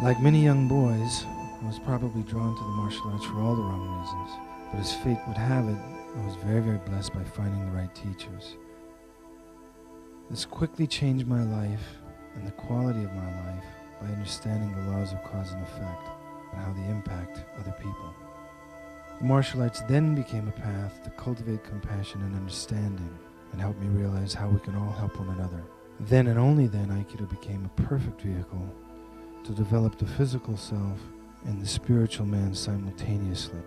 Like many young boys, I was probably drawn to the martial arts for all the wrong reasons, but as fate would have it, I was very, very blessed by finding the right teachers. This quickly changed my life and the quality of my life by understanding the laws of cause and effect and how they impact other people. The martial arts then became a path to cultivate compassion and understanding and help me realize how we can all help one another. Then and only then, Aikido became a perfect vehicle to develop the physical self and the spiritual man simultaneously.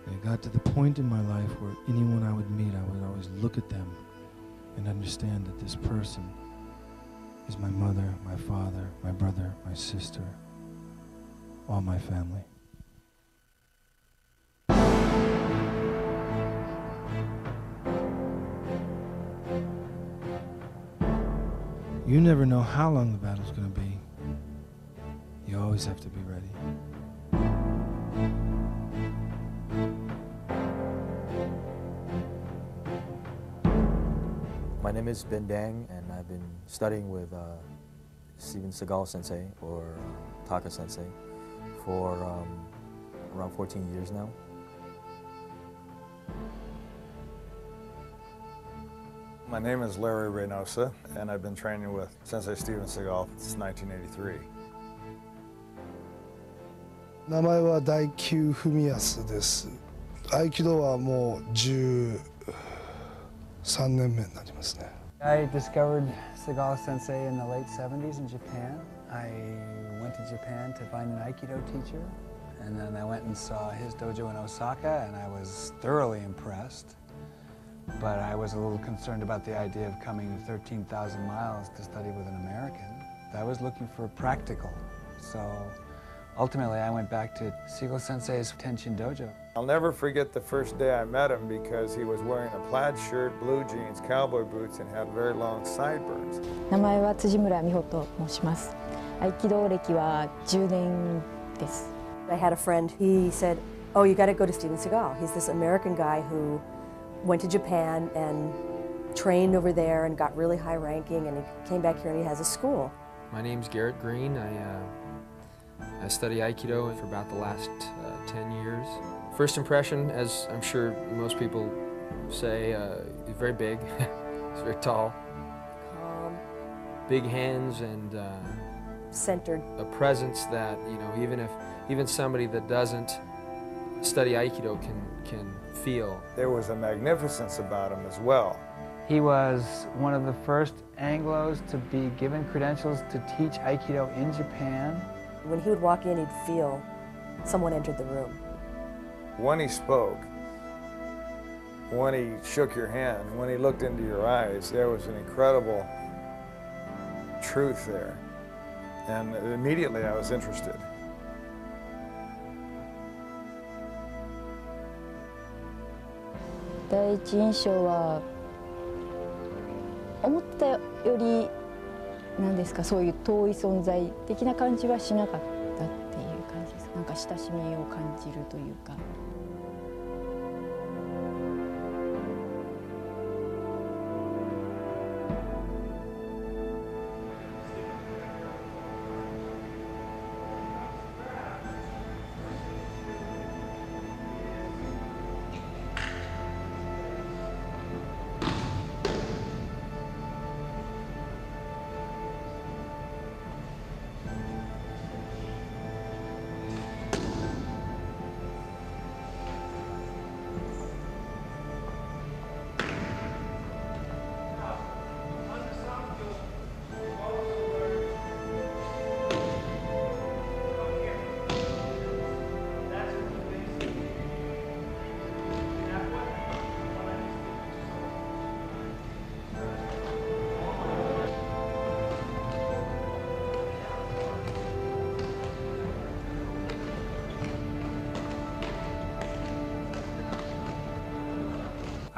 It got to the point in my life where anyone I would meet, I would always look at them and understand that this person is my mother, my father, my brother, my sister, all my family. You never know how long the battle's going to be. You always have to be ready. My name is Ben Dang, and I've been studying with Seagal Sensei, or Taka Sensei, for around 14 years now. My name is Larry Reynosa, and I've been training with Sensei Steven Seagal since 1983. 名前は大久文康です。合気道はもう13年目になりますね。I discovered Seagal Sensei in the late 70s in Japan. I went to Japan to find an Aikido teacher, and then I went and saw his dojo in Osaka, and I was thoroughly impressed. But I was a little concerned about the idea of coming 13,000 miles to study with an American. I was looking for practical, so ultimately I went back to Seagal Sensei's Tenshin Dojo. I'll never forget the first day I met him because he was wearing a plaid shirt, blue jeans, cowboy boots, and had very long sideburns. 名前は辻村美穂と申します。合気道歴は10年です。I had a friend, he said, "Oh, you got to go to Steven Seagal. He's this American guy who went to Japan and trained over there and got really high ranking, and he came back here and he has a school." My name's Garrett Green. I study Aikido for about the last 10 years. First impression, as I'm sure most people say, he's very big, he's very tall. Calm. Big hands and Centered. a presence that, you know, even somebody that doesn't study Aikido can feel. There was a magnificence about him as well. He was one of the first Anglos to be given credentials to teach Aikido in Japan. When he would walk in, he'd feel someone entered the room. When he spoke, when he shook your hand, when he looked into your eyes, there was an incredible truth there. And immediately I was interested. 第一印象は思ったより何ですか、そういう遠い存在的な感じはしなかったっていう感じです。なんか親しみを感じるというか。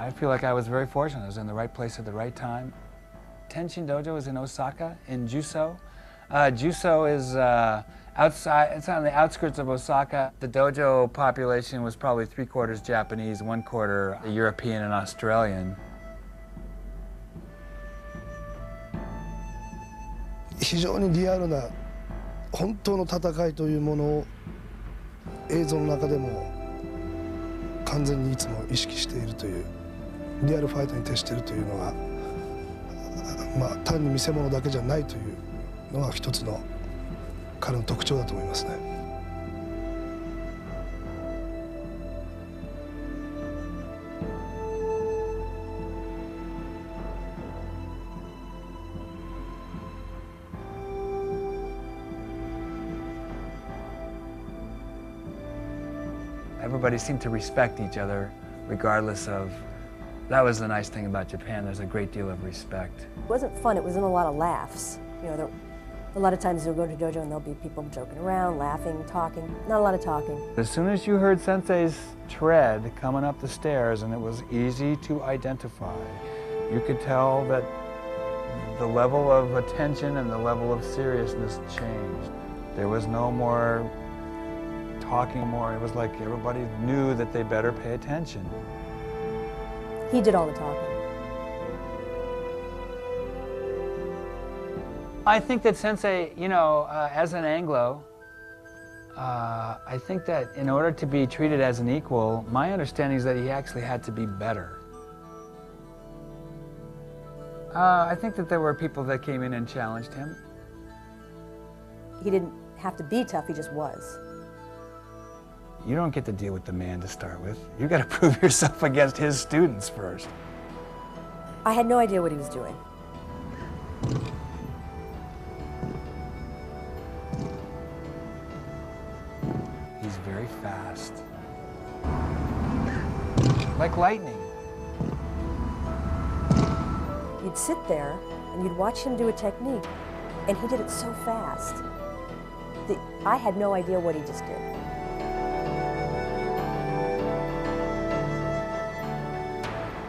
I feel like I was very fortunate. I was in the right place at the right time. Tenshin Dojo is in Osaka, in Juso. Juso is outside, it's on the outskirts of Osaka. The dojo population was probably 3/4 Japanese, 1/4 European and Australian. 非常にリアルな本当の戦いというものを映像の中でも完全にいつも意識しているという、リアルファイトに徹しているというのが、まあ単に見せ物だけじゃないというのが一つの彼の特徴だと思いますね。Everybody seemed to respect each other, regardless of. That was the nice thing about Japan. There's a great deal of respect. It wasn't fun. It wasn't a lot of laughs. You know, a lot of times you'll go to dojo and there'll be people joking around, laughing, talking. Not a lot of talking. As soon as you heard Sensei's tread coming up the stairs, and it was easy to identify, you could tell that the level of attention and the level of seriousness changed. There was no more talking more. It was like everybody knew that they better pay attention. He did all the talking. I think that Sensei, you know, as an Anglo, I think that in order to be treated as an equal, my understanding is that he actually had to be better. I think that there were people that came in and challenged him. He didn't have to be tough, he just was. You don't get to deal with the man to start with. You got to prove yourself against his students first. I had no idea what he was doing. He's very fast. Like lightning. You'd sit there and you'd watch him do a technique, and he did it so fast that I had no idea what he just did.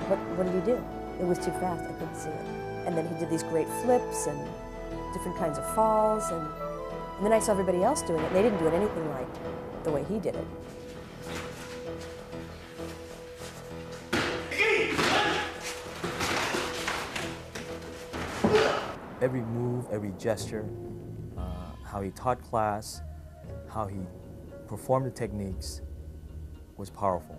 What did he do? It was too fast, I couldn't see it. And then he did these great flips and different kinds of falls, and then I saw everybody else doing it, and they didn't do it anything like the way he did it. Every move, every gesture, how he taught class, how he performed the techniques was powerful.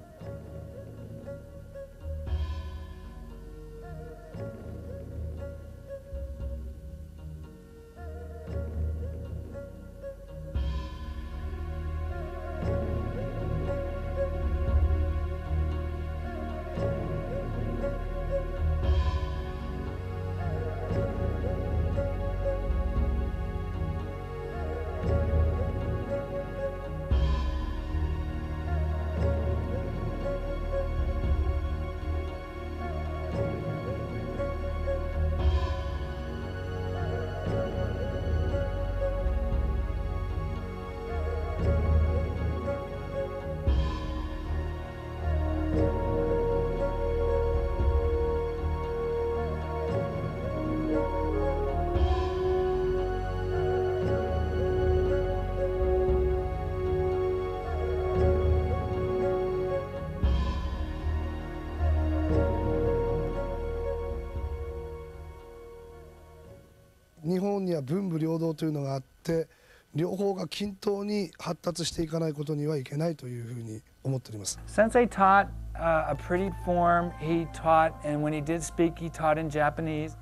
日本には文武両道というのがあって、両方が均等に発達していかないことにはいけないというふうに思っております。Sensei taught a pretty form. He taught, and when he did speak, he taught in Japanese.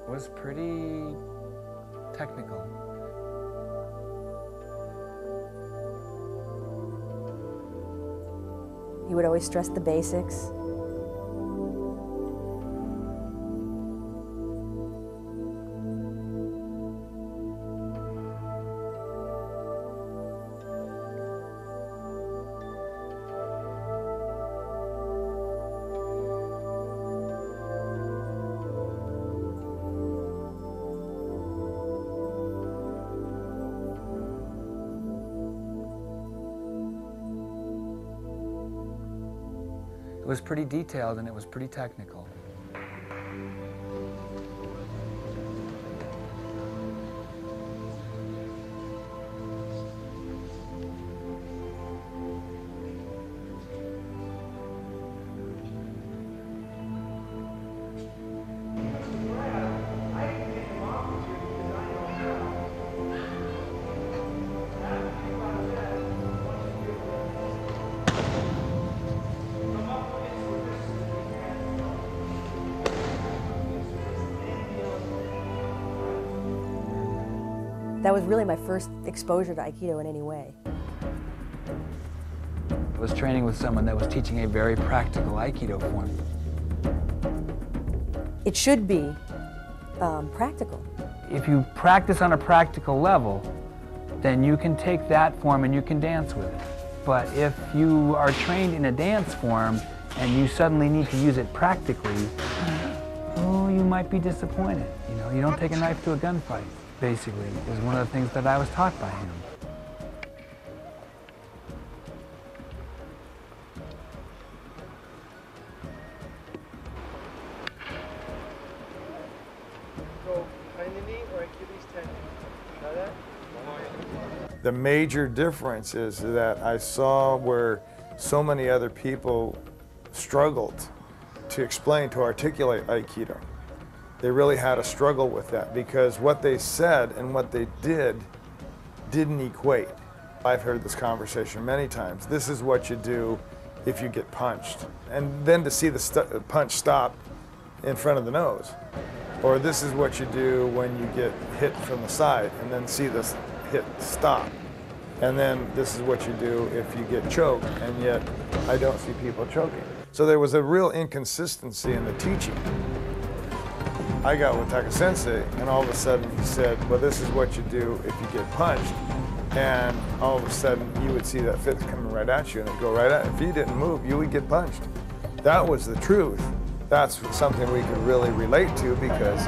It was pretty technical. He would always stress the basics. It was pretty detailed and it was pretty technical. That was really my first exposure to Aikido in any way. I was training with someone that was teaching a very practical Aikido form. It should be practical. If you practice on a practical level, then you can take that form and you can dance with it. But if you are trained in a dance form and you suddenly need to use it practically, oh, you might be disappointed. You know, you don't take a knife to a gunfight, basically, is one of the things that I was taught by him. The major difference is that I saw where so many other people struggled to explain, to articulate Aikido. They really had a struggle with that because what they said and what they did didn't equate. I've heard this conversation many times. This is what you do if you get punched. And then to see the punch stop in front of the nose. Or this is what you do when you get hit from the side and then see this hit stop. And then this is what you do if you get choked, and yet I don't see people choking. So there was a real inconsistency in the teaching. I got with Taka Sensei, and all of a sudden he said, well, this is what you do if you get punched. And all of a sudden you would see that fist coming right at you and it'd go right at you. If you didn't move, you would get punched. That was the truth. That's something we could really relate to because,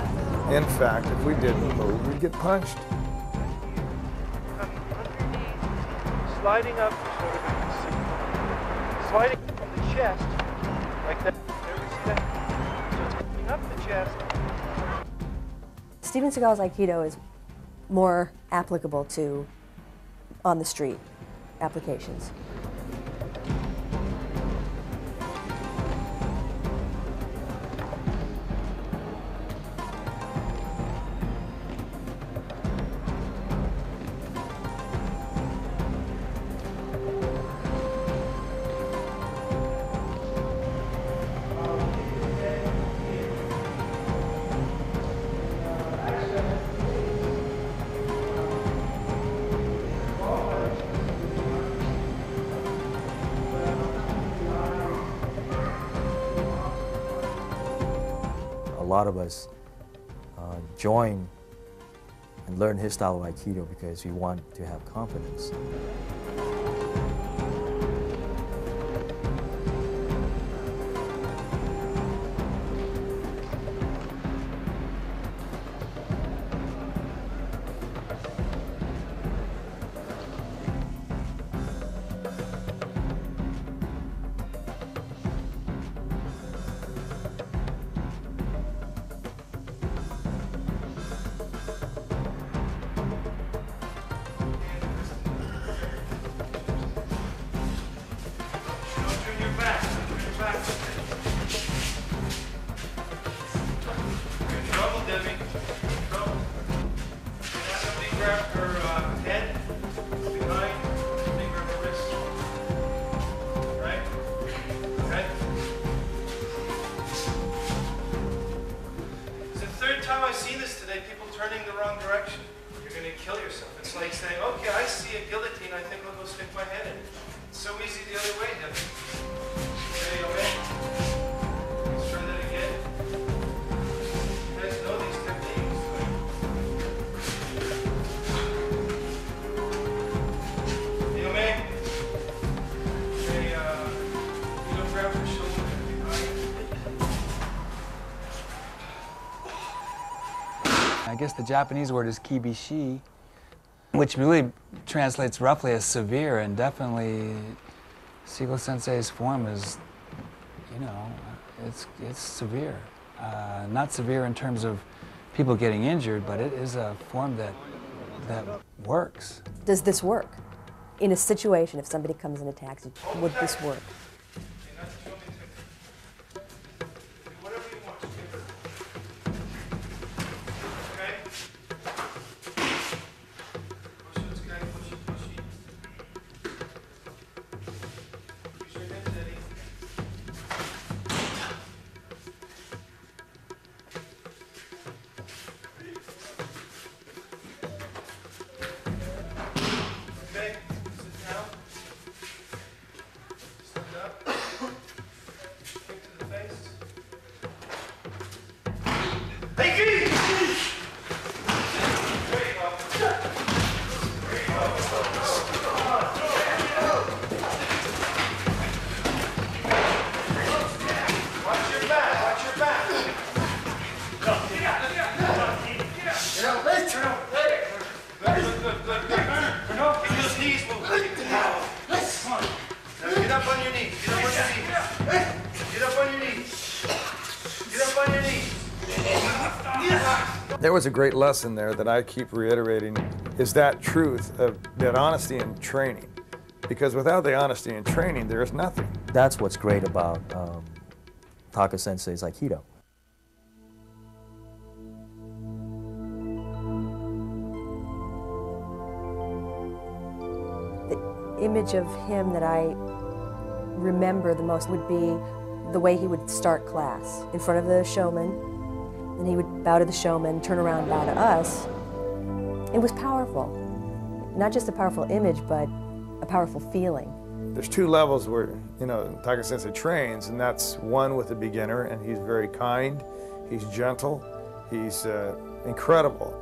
in fact, if we didn't move, we'd get punched. Sliding up sort of like a C. Sliding from the chest, like that. So it's coming up the chest. Steven Seagal's Aikido is more applicable to on the street applications. A lot of us join and learn his style of Aikido because we want to have confidence. I've seen this today, people turning the wrong direction. You're going to kill yourself. It's like saying, okay, I see a guillotine, I think I'll go stick my head in it. It's so easy the other way, Debbie. There you go, man. Let's try that again. You guys know these techniques. There you go, man. Okay, you don't grab your shoulder behind. I guess the Japanese word is kibishi, which really translates roughly as severe, and definitely Seagal Sensei's form is, you know, it's severe. Not severe in terms of people getting injured, but it is a form that works. Does this work? In a situation, if somebody comes and attacks you, would this work? Okay, sit down. Stand up. Kick to the face. Hey, there you go. There you go. Watch your back, watch your back. Good. Keep those knees moving. Come on. Now get up on your knees. Get up on your knees. Get up on your knees. Get up on your knees. There was a great lesson there that I keep reiterating, is that truth of that honesty in training. Because without the honesty in training, there is nothing. That's what's great about Taka Sensei's Aikido. The image of him that I remember the most would be the way he would start class in front of the showman, and he would bow to the showman, turn around, bow to us. It was powerful. Not just a powerful image, but a powerful feeling. There's two levels where, Taka Sensei trains, and that's one with the beginner, and he's very kind, he's gentle, he's incredible.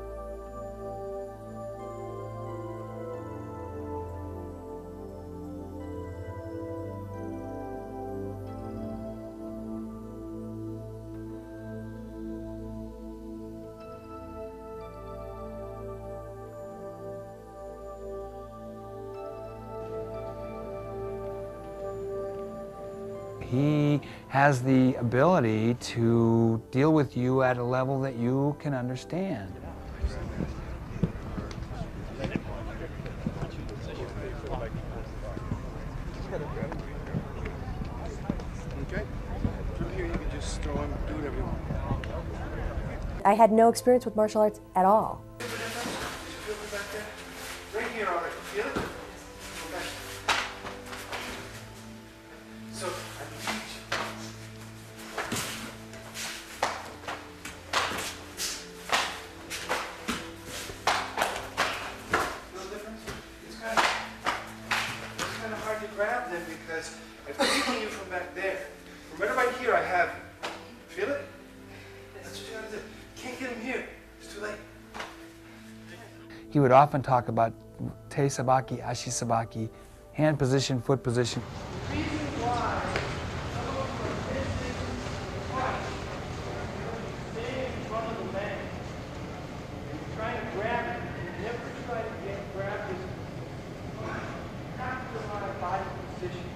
He has the ability to deal with you at a level that you can understand. Okay? From here you can just throw him, do whatever you want. I had no experience with martial arts at all. Feel it back there? Right here already. Feel it? Okay. So, I can teach you. Feel the difference? It's kind of hard to grab them because I'm taking you from back there. From right here I have, feel it? That's what you gotta do. Can't get him here. It's too late. He would often talk about te sabaki, ashi sabaki, hand position, foot position. The reason why some of them are missing the fight, staying in front of the man, and trying to grab it, and never try to get grabbed is after my body position.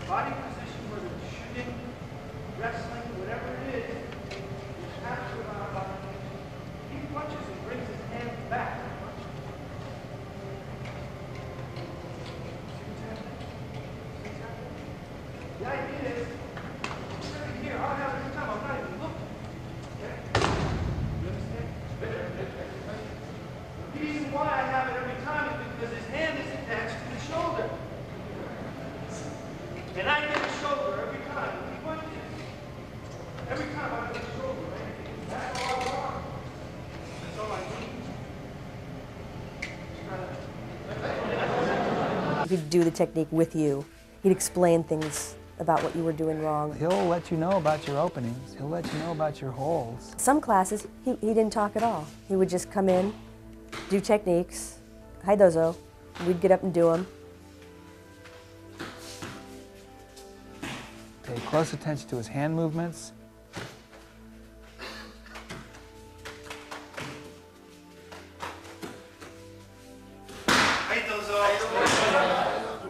Body position, whether it's shooting, wrestling, whatever it is after my body position. He punches and brings his hands back. The idea is, right here, I'll have a good time. I'm not even looking. Okay? You understand? The reason why I have it every time is because his hand is attached to the shoulder. And I get the shoulder every time. He punches. Every time I get the shoulder, right? That's all I want. That's all I need. He'd do the technique with you. He'd explain things about what you were doing wrong. He'll let you know about your openings. He'll let you know about your holes. Some classes, he didn't talk at all. He would just come in, do techniques, hi dozo, we'd get up and do them. Pay close attention to his hand movements.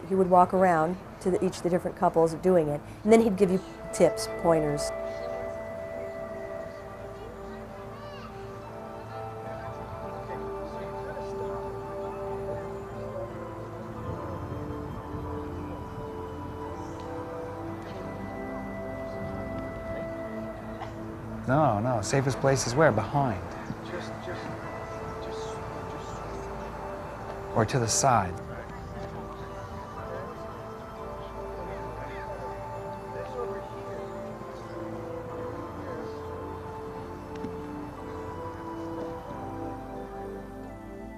He would walk around to each of the different couples doing it, and then he'd give you tips, pointers. No, safest place is where? Behind. Or to the side.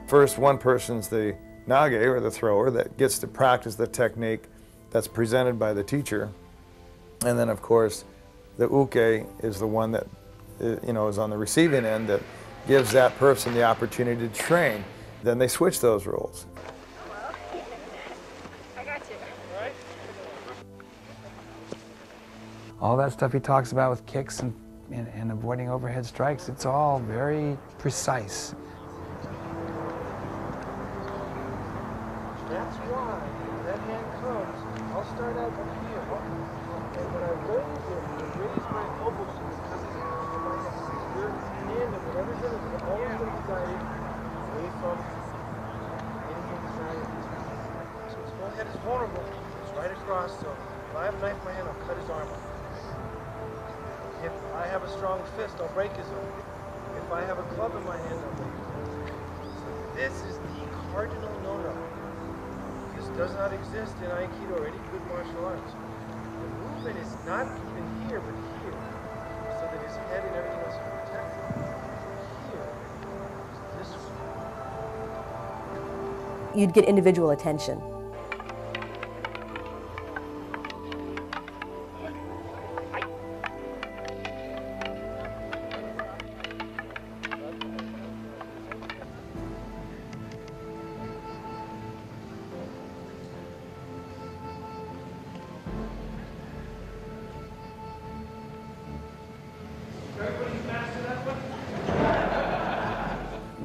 First, one person's the nage, or the thrower, that gets to practice the technique that's presented by the teacher. And then, of course, the uke is the one that is on the receiving end, that gives that person the opportunity to train. Then they switch those roles. I got you. All that stuff he talks about with kicks and avoiding overhead strikes, it's all very precise. That's why that hand comes. I'll start out up here. And when I raise my elbows because it's your hand and whatever's in it is always going to be guided away from anything inside. So his whole head is vulnerable. It's right across. So if I have a knife in my hand, I'll cut his arm off. If I have a strong fist, I'll break his arm. If I have a club in my hand, I'll break his arm. So this is the cardinal no-no. This does not exist in Aikido or any good martial arts. The movement is not even here, but here, so that his head and everything else is protected. Here is this one. You'd get individual attention.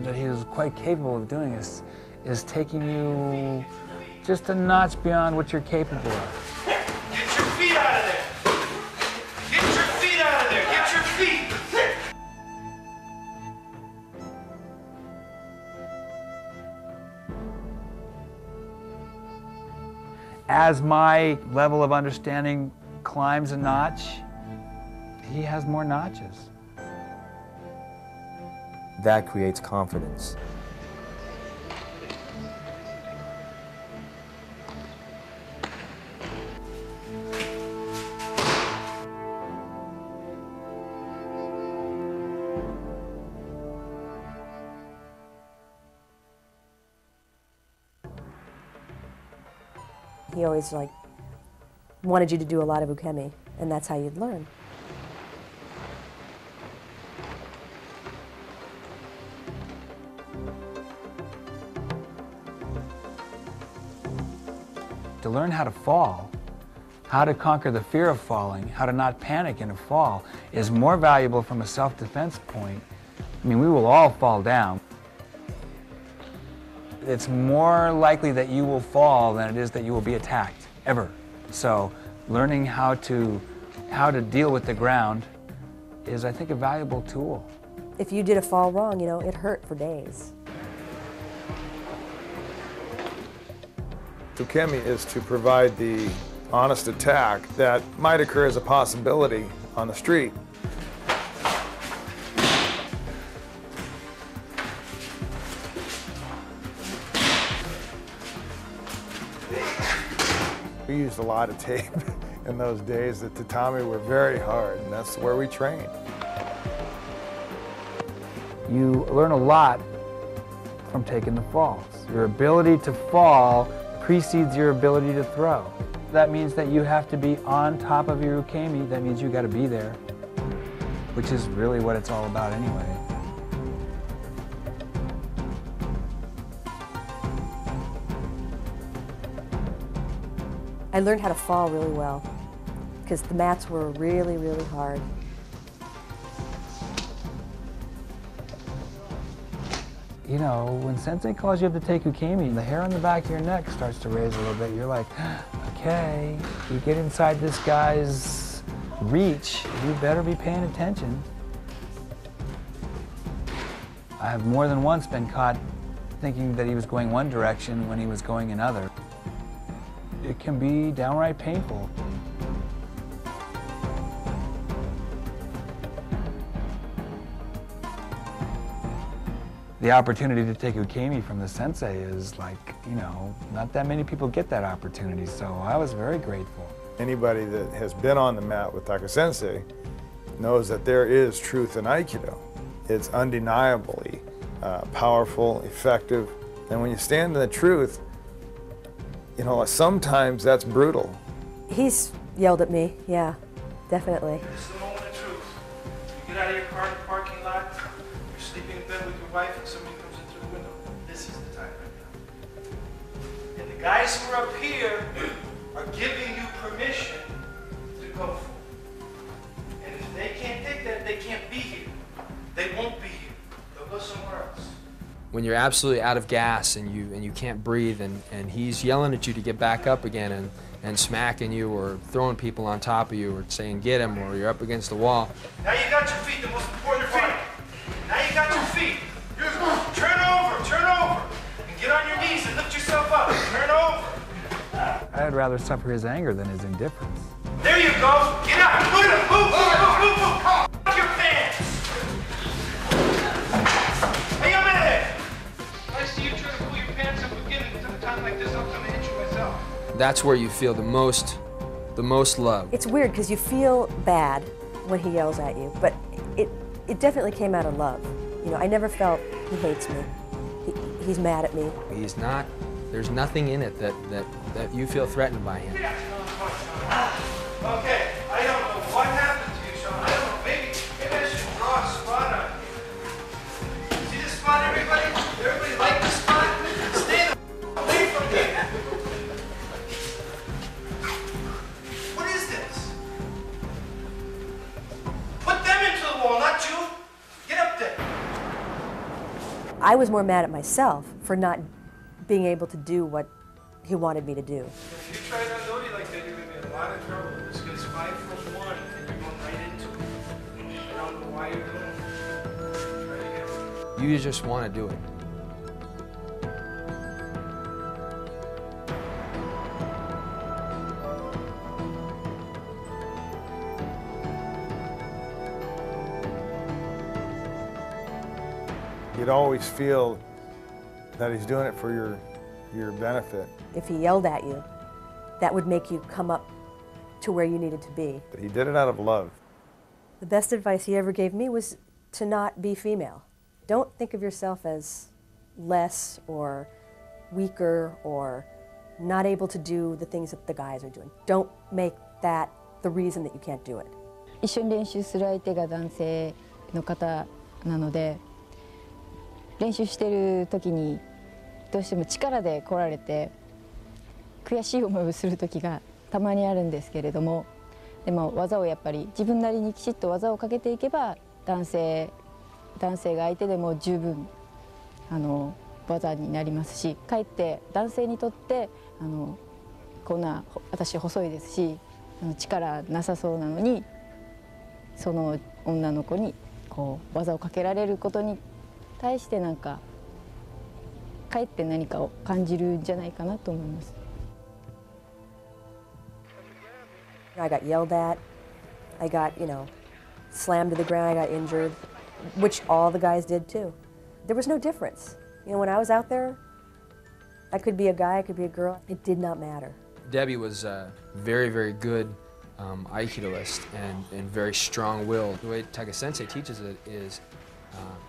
That he was quite capable of doing is taking you just a notch beyond what you're capable of. Get your feet out of there! Get your feet out of there! Get your feet! As my level of understanding climbs a notch, he has more notches. That creates confidence. He always wanted you to do a lot of ukemi, and that's how you'd learn. To learn how to fall, how to conquer the fear of falling, how to not panic in a fall, is more valuable from a self-defense point. I mean, we will all fall down. It's more likely that you will fall than it is that you will be attacked, ever. So learning how to deal with the ground is, I think, a valuable tool. If you did a fall wrong, it hurt for days. Ukemi is to provide the honest attack that might occur as a possibility on the street. We used a lot of tape in those days. The tatami were very hard, and that's where we trained. You learn a lot from taking the falls. Your ability to fall precedes your ability to throw. That means that you have to be on top of your ukemi. That means you got to be there, which is really what it's all about anyway. I learned how to fall really well because the mats were really, really hard. You know, when Sensei calls you up to take ukemi, the hair on the back of your neck starts to raise a little bit. You're like, okay, you get inside this guy's reach, you better be paying attention. I have more than once been caught thinking that he was going one direction when he was going another. It can be downright painful. The opportunity to take ukemi from the sensei is not that many people get that opportunity, so I was very grateful. Anybody that has been on the mat with Taka Sensei knows that there is truth in Aikido. It's undeniably powerful, effective, And when you stand in the truth, you know, sometimes that's brutal. He's yelled at me, yeah, definitely. This is the moment of truth. You get out of your car in the parking lot, you're sleeping in bed with your wife, and somebody comes in through the window. This is the time right now. And the guys who are up here are giving you permission to go for it. And if they can't take that, they can't be here. They won't be here. They'll go somewhere else. When you're absolutely out of gas and you can't breathe and he's yelling at you to get back up again and smacking you or throwing people on top of you or saying get him or you're up against the wall. Now you got your feet, the most important part. Now you got your feet. Turn over, and get on your knees and lift yourself up. Turn over. I'd rather suffer his anger than his indifference. There you go. Get out. Move. Fuck your pants. Hey, I'm ahead. I see you try to pull your pants up again, and at a time like this, I'm gonna hit you myself. That's where you feel the most love. It's weird because you feel bad when he yells at you, but it definitely came out of love. You know, I never felt he hates me. He's mad at me. He's not, there's nothing in it that you feel threatened by him. Okay, I don't know what happened to you, Sean. I don't know, maybe I should draw a spot on you. See this spot, everybody? Everybody like this spot? Stay the away from here. What is this? Put them into the wall, not you. Get up there. I was more mad at myself for not being able to do what he wanted me to do. If you try that Dodi like that, you're going to be in a lot of trouble. This guy's 5'1", and you're going right into it. I don't know why you're doing it. Try it again. You just want to do it. You'd always feel that he's doing it for your benefit. If he yelled at you, that would make you come up to where you needed to be. But he did it out of love. The best advice he ever gave me was to not be female. Don't think of yourself as less or weaker or not able to do the things that the guys are doing. Don't make that the reason that you can't do it. 一緒に練習する相手が男性の方なので、練習してる時にどうしても力で来られて悔しい思いをする時がたまにあるんですけれども、でも技をやっぱり自分なりにきちっと技をかけていけば男性が相手でも十分技になりますし、かえって男性にとってこんな私細いですし力なさそうなのにその女の子にこう技をかけられることに対してなんかかえって何かを感じるんじゃないかなと思います。I got yelled at. I got, slammed to the ground. I got injured, which all the guys did too. There was no difference. When I was out there, I could be a guy, I could be a girl. It did not matter. Debbie was a very, very good Aikidoist and very strong-willed. The way Taika Sensei teaches it is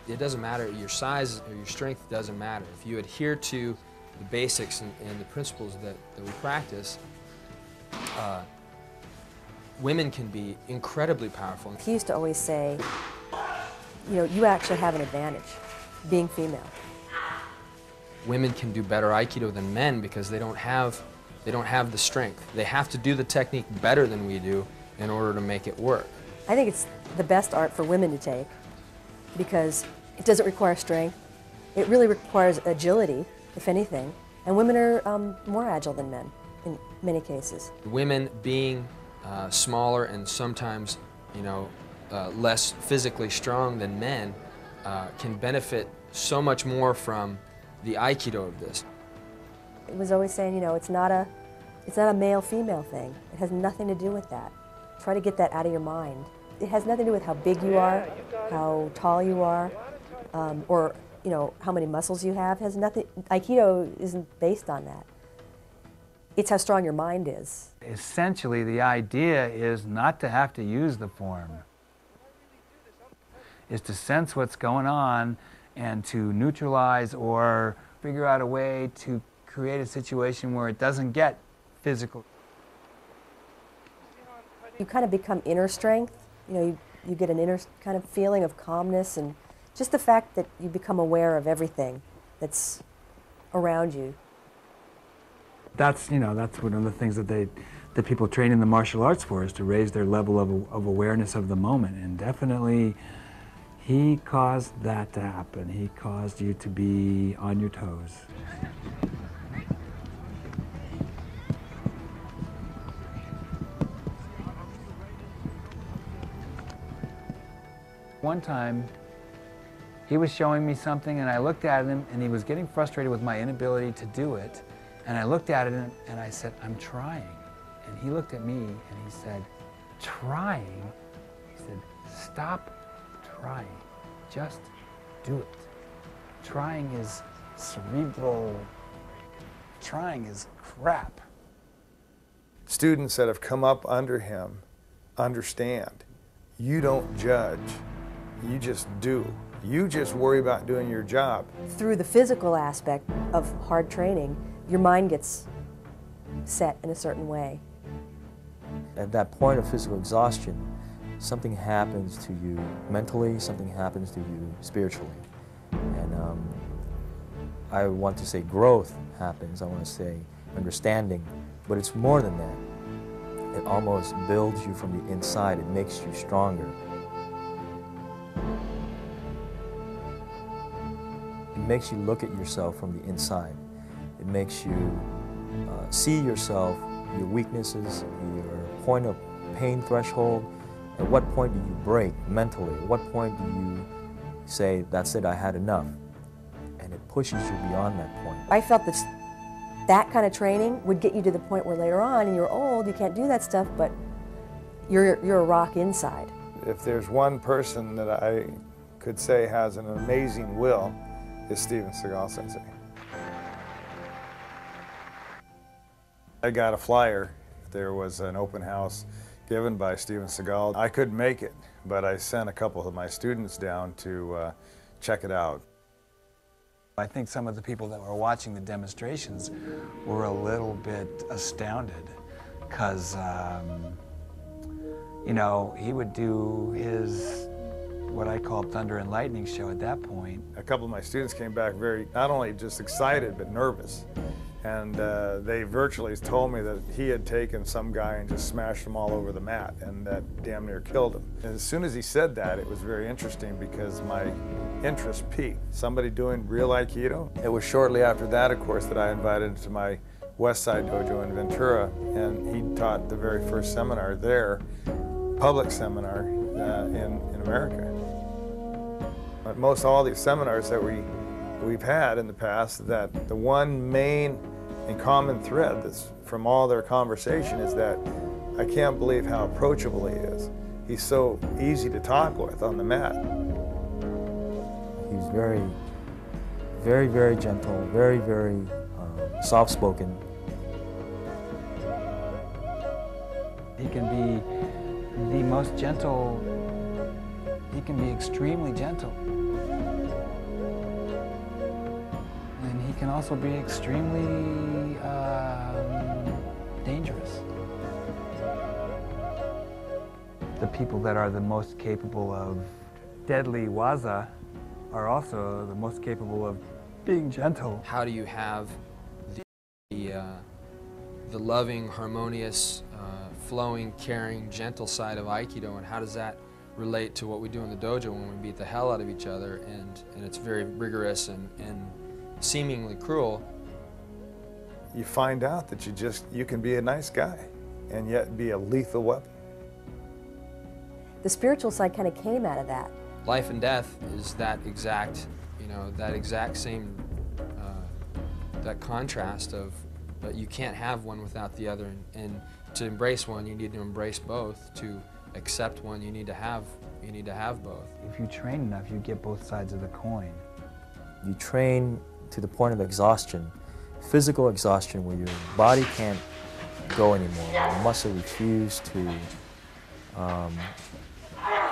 it doesn't matter, your size or your strength doesn't matter. If you adhere to the basics and the principles that we practice, women can be incredibly powerful. He used to always say, you actually have an advantage being female. Women can do better Aikido than men because they don't have the strength. They have to do the technique better than we do in order to make it work. I think it's the best art for women to take because it doesn't require strength. It really requires agility, if anything. And women are more agile than men in many cases. Women being smaller and sometimes, less physically strong than men can benefit so much more from the Aikido of this. It was always saying, it's not a male-female thing. It has nothing to do with that. Try to get that out of your mind. It has nothing to do with how big you are, how tall you are, or how many muscles you have. It has nothing. Aikido isn't based on that. It's how strong your mind is. Essentially, the idea is not to have to use the form. Is to sense what's going on and to neutralize or figure out a way to create a situation where it doesn't get physical. You kind of become inner strength. You know, you get an inner kind of feeling of calmness, and just the fact that you become aware of everything that's around you. That's, you know, that's one of the things that people train in the martial arts for, is to raise their level of awareness of the moment. And definitely, he caused that to happen. He caused you to be on your toes. One time, he was showing me something, and I looked at him, and he was getting frustrated with my inability to do it. And I looked at him, and I said, "I'm trying." And he looked at me, and he said, "Trying?" He said, "Stop trying. Just do it. Trying is cerebral. Trying is crap." Students that have come up under him understand. You don't judge. You just do. You just worry about doing your job. Through the physical aspect of hard training, your mind gets set in a certain way. At that point of physical exhaustion, something happens to you mentally, something happens to you spiritually. And I want to say growth happens, I want to say understanding, but it's more than that. It almost builds you from the inside, it makes you stronger. It makes you look at yourself from the inside. It makes you see yourself, your weaknesses, your point of pain threshold. At what point do you break mentally? At what point do you say, "That's it, I had enough"? And it pushes you beyond that point. I felt that kind of training would get you to the point where later on, and you're old, you can't do that stuff, but you're a rock inside. If there's one person that I could say has an amazing will, it's Seagal Sensei. I got a flyer. There was an open house given by Seagal. I couldn't make it, but I sent a couple of my students down to check it out. I think some of the people that were watching the demonstrations were a little bit astounded, because, you know, he would do his, what I call Thunder and Lightning show at that point. A couple of my students came back very, not only just excited, but nervous. And they virtually told me that he had taken some guy and just smashed him all over the mat, and that damn near killed him. And as soon as he said that, it was very interesting, because my interest peaked. Somebody doing real Aikido? It was shortly after that, of course, that I invited him to my West Side Dojo in Ventura, and he taught the very first seminar there, public seminar in America. But most all these seminars that we've had in the past, that the one main and common thread that's from all their conversation is that I can't believe how approachable he is. He's so easy to talk with on the mat. He's very, very, very gentle, very, very soft-spoken. He can be the most gentle, he can be extremely gentle. And he can also be extremely dangerous. The people that are the most capable of deadly waza are also the most capable of being gentle. How do you have the loving, harmonious, flowing, caring, gentle side of Aikido, and how does that relate to what we do in the dojo when we beat the hell out of each other, and it's very rigorous and seemingly cruel? You find out that you can be a nice guy and yet be a lethal weapon. The spiritual side kind of came out of that. Life and death is that exact, that exact same, that contrast of, but you can't have one without the other, and to embrace one, you need to embrace both. To accept one, you need to have both. If you train enough, you get both sides of the coin. You train to the point of exhaustion, physical exhaustion, where your body can't go anymore, where your muscle refuse to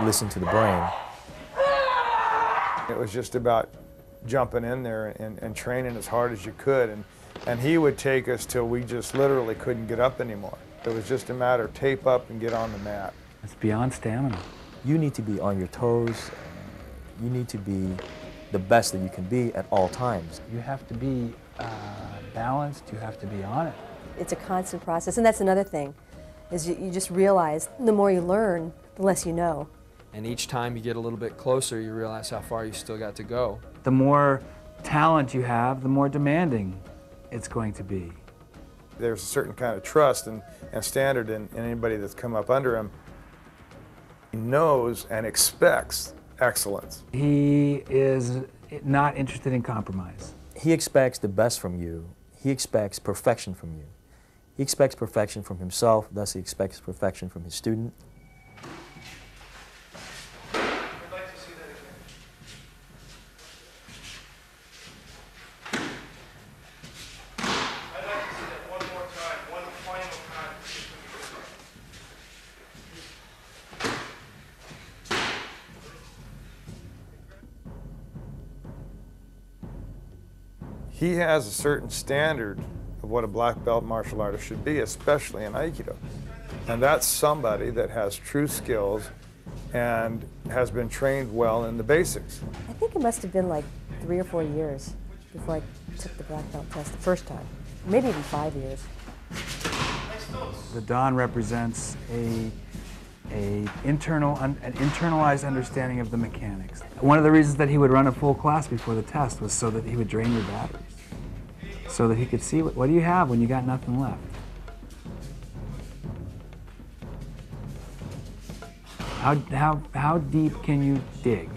listen to the brain. It was just about jumping in there and training as hard as you could. And he would take us till we just literally couldn't get up anymore. It was just a matter of tape up and get on the mat. It's beyond stamina. You need to be on your toes. You need to be the best that you can be at all times. You have to be balanced, you have to be on it. It's a constant process, and that's another thing, is you just realize the more you learn, the less you know. And each time you get a little bit closer, you realize how far you still got to go. The more talent you have, the more demanding it's going to be. There's a certain kind of trust and standard in anybody that's come up under him. He knows and expects excellence. He is not interested in compromise. He expects the best from you. He expects perfection from you. He expects perfection from himself, thus he expects perfection from his student. I'd like to see that again. I'd like to see that one more time, one final time. He has a certain standard of what a black belt martial artist should be, especially in Aikido. And that's somebody that has true skills and has been trained well in the basics. I think it must have been like 3 or 4 years before I took the black belt test the first time, maybe even 5 years. The Dan represents an internalized understanding of the mechanics. One of the reasons that he would run a full class before the test was so that he would drain your batteries, so that he could see what do you have when you got nothing left. How deep can you dig?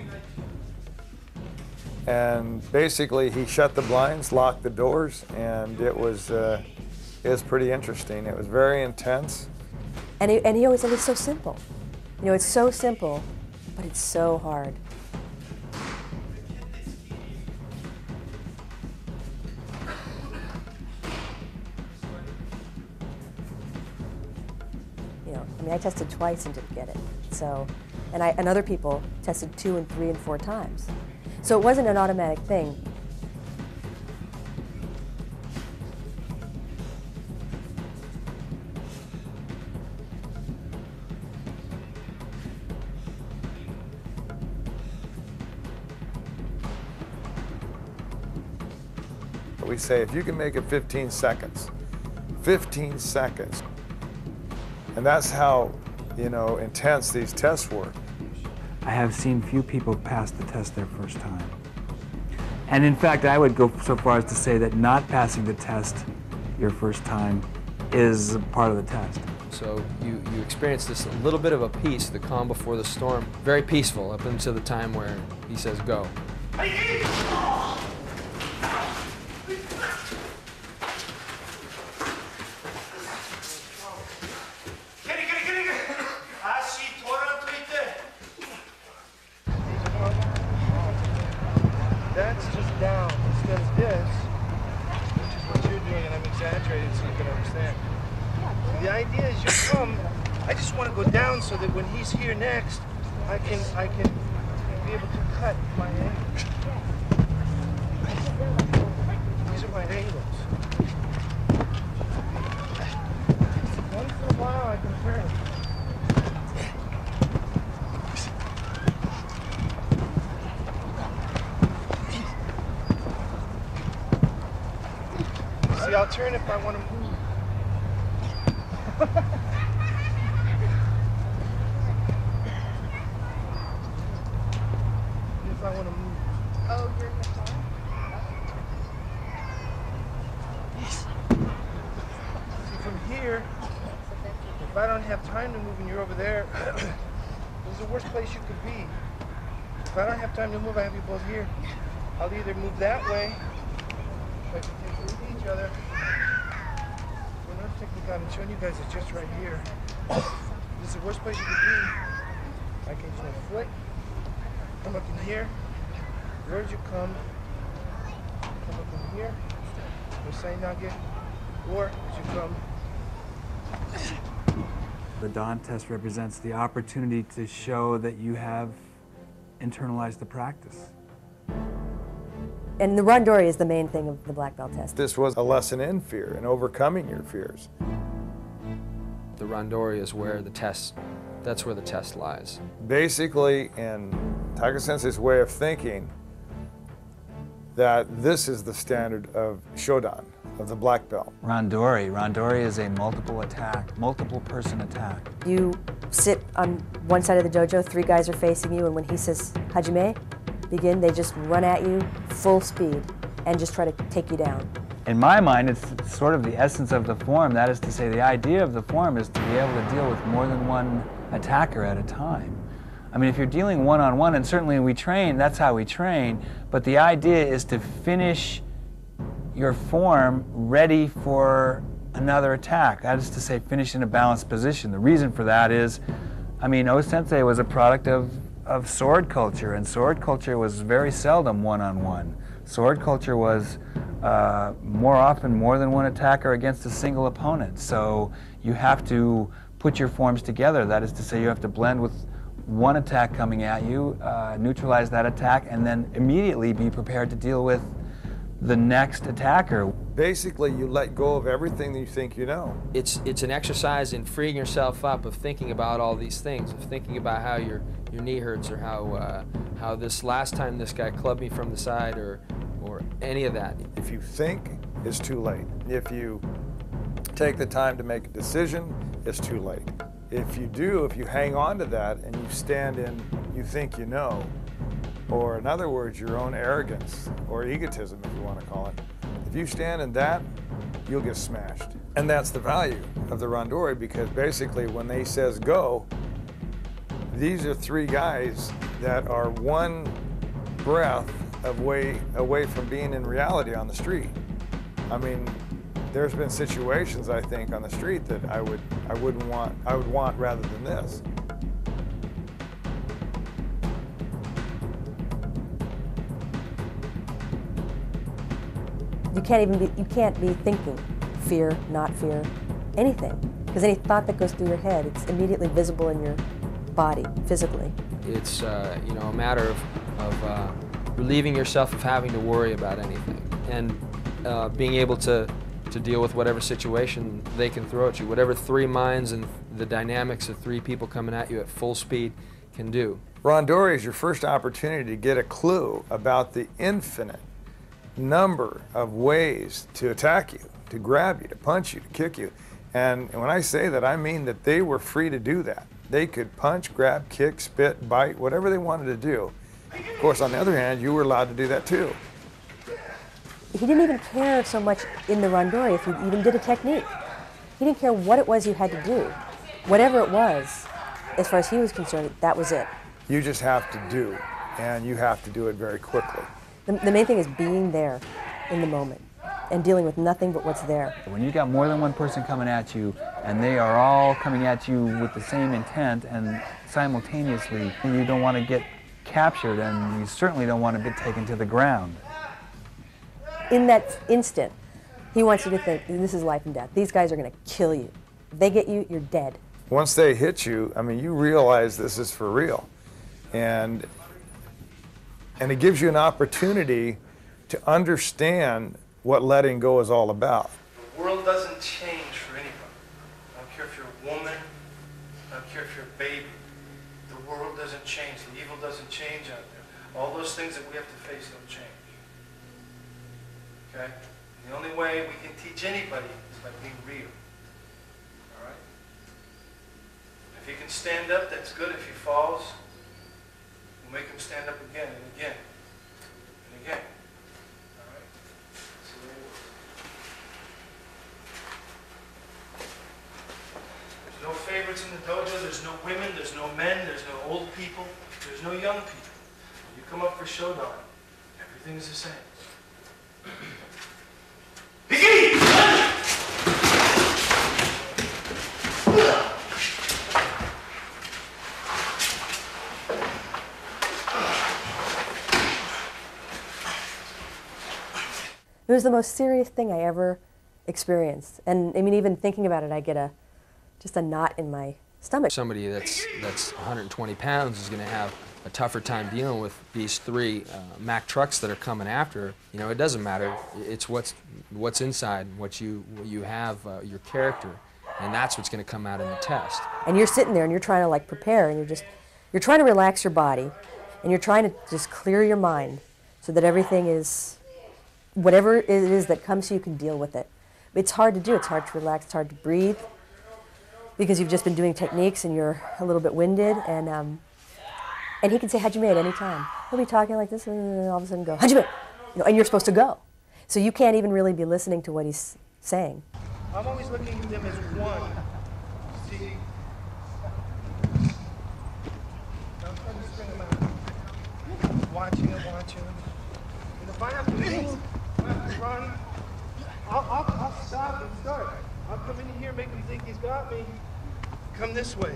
And basically he shut the blinds, locked the doors, and it was pretty interesting. It was very intense. And he always said it's so simple. You know, it's so simple, but it's so hard. You know, I mean, I tested twice and didn't get it. So, and other people tested 2 and 3 and 4 times. So it wasn't an automatic thing. We say if you can make it 15 seconds, 15 seconds. And that's how, you know, intense these tests were. I have seen few people pass the test their first time. And in fact, I would go so far as to say that not passing the test your first time is part of the test. So you experience this little bit of a peace, the calm before the storm. Very peaceful up until the time where he says go. That's just down instead of this, which is what you're doing, and I'm exaggerating so you can understand. So the idea is you come, I just want to go down so that when he's here next, I can be able to cut my angles. These are my angles. Once in a while I can turn it. See, I'll turn if I want to move. If I want to move. Oh, you're in the car? See, from here, if I don't have time to move and you're over there, this is the worst place you could be. If I don't have time to move, I have you both here. I'll either move that way, so I can take a look at each other. For another technique I'm showing you guys is just right here. This is the worst place you could be. I can use my foot, come up in here. Where did you come up in here, or say nugget, or as you come. The Dan test represents the opportunity to show that you have internalized the practice. And the randori is the main thing of the black belt test. This was a lesson in fear and overcoming your fears. The randori is where the test, that's where the test lies. Basically, in Taika Sensei's way of thinking, that this is the standard of Shodan, of the black belt. Randori is a multiple attack, multiple person attack. You sit on one side of the dojo, 3 guys are facing you, and when he says, Hajime, begin, they just run at you full speed and just try to take you down. In my mind, it's sort of the essence of the form. That is to say, the idea of the form is to be able to deal with more than one attacker at a time. I mean, if you're dealing one-on-one, and certainly we train, that's how we train, but the idea is to finish your form ready for another attack. That is to say, finish in a balanced position. The reason for that is, I mean, O-Sensei was a product of sword culture, and sword culture was very seldom one-on-one. Sword culture was more often more than one attacker against a single opponent. So you have to put your forms together. That is to say, you have to blend with one attack coming at you, neutralize that attack, and then immediately be prepared to deal with the next attacker. Basically, you let go of everything that you think you know. It's an exercise in freeing yourself up, of thinking about all these things, of thinking about how your knee hurts, or how this last time this guy clubbed me from the side, or any of that. If you think, it's too late. If you take the time to make a decision, it's too late. If you hang on to that and you stand in, you think you know, or in other words, your own arrogance or egotism, if you want to call it, if you stand in that, you'll get smashed. And that's the value of the randori, because basically when they says go, these are 3 guys that are one breath away from being in reality on the street. I mean, there's been situations, I think, on the street that I would want rather than this. You can't be thinking fear, not fear, anything. Because any thought that goes through your head, it's immediately visible in your body, physically. It's you know, a matter of relieving yourself of having to worry about anything, and being able to deal with whatever situation they can throw at you, whatever 3 minds and the dynamics of 3 people coming at you at full speed can do. Randori is your first opportunity to get a clue about the infinite number of ways to attack you, to grab you, to punch you, to kick you. And when I say that, I mean that they were free to do that. They could punch, grab, kick, spit, bite, whatever they wanted to do. Of course, on the other hand, you were allowed to do that too. He didn't even care so much in the randori if you even did a technique. He didn't care what it was you had to do. Whatever it was, as far as he was concerned, that was it. You just have to do, and you have to do it very quickly. The main thing is being there in the moment and dealing with nothing but what's there. When you got more than one person coming at you, and they are all coming at you with the same intent and simultaneously, you don't want to get captured, and you certainly don't want to be taken to the ground. In that instant, he wants you to think, this is life and death. These guys are going to kill you. If they get you, you're dead. Once they hit you, I mean, you realize this is for real. And it gives you an opportunity to understand what letting go is all about. The world doesn't change for anybody. I don't care if you're a woman, I don't care if you're a baby. The world doesn't change. The evil doesn't change out there. All those things that we have to face don't change. Okay? The only way we can teach anybody is by being real. All right? If he can stand up, that's good. If he falls, we'll make him stand up again and again and again. All right? That's the way it works. There's no favorites in the dojo. There's no women. There's no men. There's no old people. There's no young people. You come up for Shodan, everything is the same. It was the most serious thing I ever experienced. And I mean, even thinking about it, I get just a knot in my stomach. Somebody that's 120 pounds is going to have a tougher time dealing with these 3 Mack trucks that are coming after, you know, it doesn't matter. It's what's inside, what you have, your character, and that's what's going to come out in the test. And you're sitting there and you're trying to like prepare, and you're trying to relax your body, and you're trying to just clear your mind so that everything is, whatever it is that comes to you, you can deal with it. It's hard to do. It's hard to relax. It's hard to breathe because you've just been doing techniques and you're a little bit winded. And he can say Hajime at any time. He'll be talking like this, and all of a sudden go Hajime, you know, and you're supposed to go. So you can't even really be listening to what he's saying. I'm always looking at them as one. See? I'm trying to string them out. Watching them. And if I have to move, if I have to run, I'll stop and start. I'll come in here, make him think he's got me. Come this way.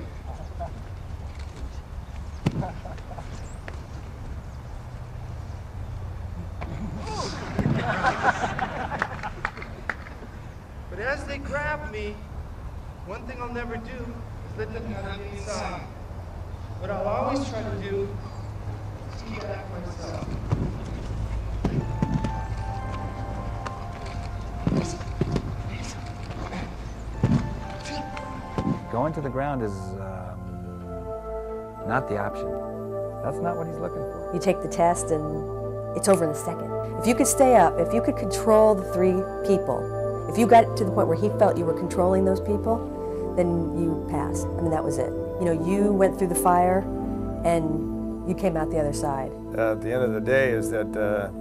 But as they grab me, one thing I'll never do is let them get on the inside. What I'll always try to do is keep that myself. Going to the ground is not the option. That's not what he's looking for. You take the test and it's over in a second. If you could stay up, if you could control the 3 people, if you got to the point where he felt you were controlling those people, then you passed. I mean, that was it. You know, you went through the fire and you came out the other side. At the end of the day is that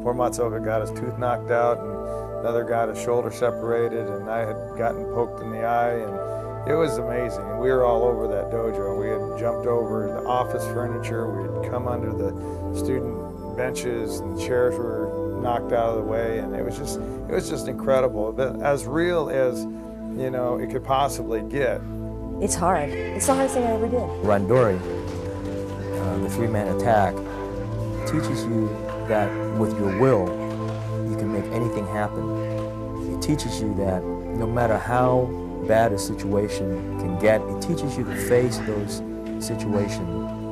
poor Matsuoka got his tooth knocked out and another got his shoulder separated, and I had gotten poked in the eye, and it was amazing. And we were all over that dojo. We had jumped over the office furniture. We had come under the student benches, and the chairs were knocked out of the way, and it was just incredible. But as real as, you know, it could possibly get. It's hard. It's the hardest thing I ever did. Randori, the 3-man attack, teaches you that with your will, you can make anything happen. It teaches you that no matter how bad a situation can get, it teaches you to face those situations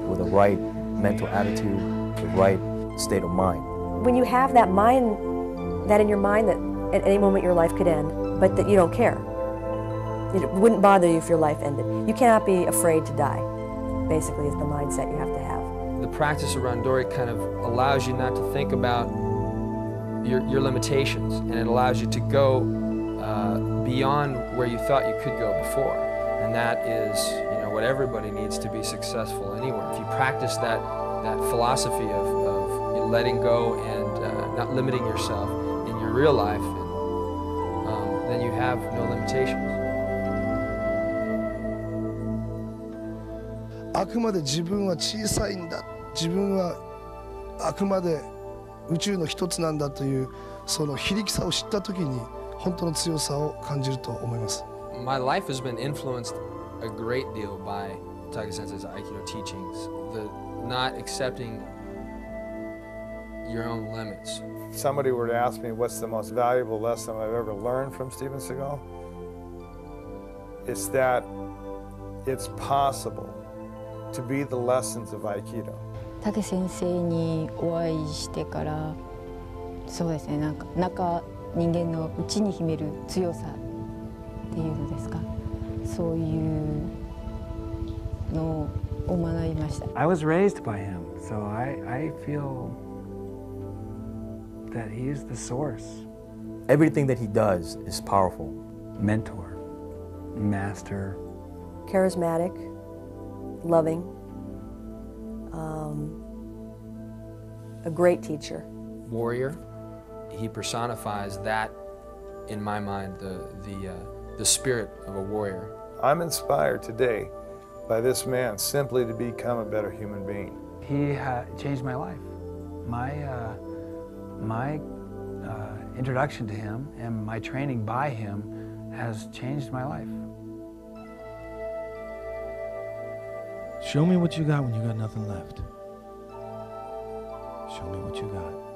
with the right mental attitude, the right state of mind. When you have that in your mind that at any moment your life could end, but that you don't care. It wouldn't bother you if your life ended. You cannot be afraid to die, basically, is the mindset you have to have. The practice of Randori kind of allows you not to think about your limitations, and it allows you to go beyond where you thought you could go before. And that is, you know, what everybody needs to be successful anywhere. If you practice that philosophy of letting go and not limiting yourself in your real life, and, then you have no limitations. あくまで自分は小さいんだ、自分はあくまで宇宙の一つなんだというその非力さを知った時に本当の強さを感じると思います。My life has been influenced a great deal by Seagal Sensei's Aikido teachings. The not accepting your own limits. If somebody were to ask me what's the most valuable lesson I've ever learned from Steven Seagal, it's that it's possible to be the lessons of Aikido. 武先生にお会いしてからそうですね、なんか人間の内に秘める強さっていうのですか、そういうのを学びました。 I was raised by him, so I feel that he is the source. Everything that he does is powerful. Mentor, master. Charismatic, loving, a great teacher. Warrior, he personifies that, in my mind, the spirit of a warrior. I'm inspired today by this man simply to become a better human being. He changed my life. My introduction to him and my training by him has changed my life. Show me what you got when you got nothing left. Show me what you got.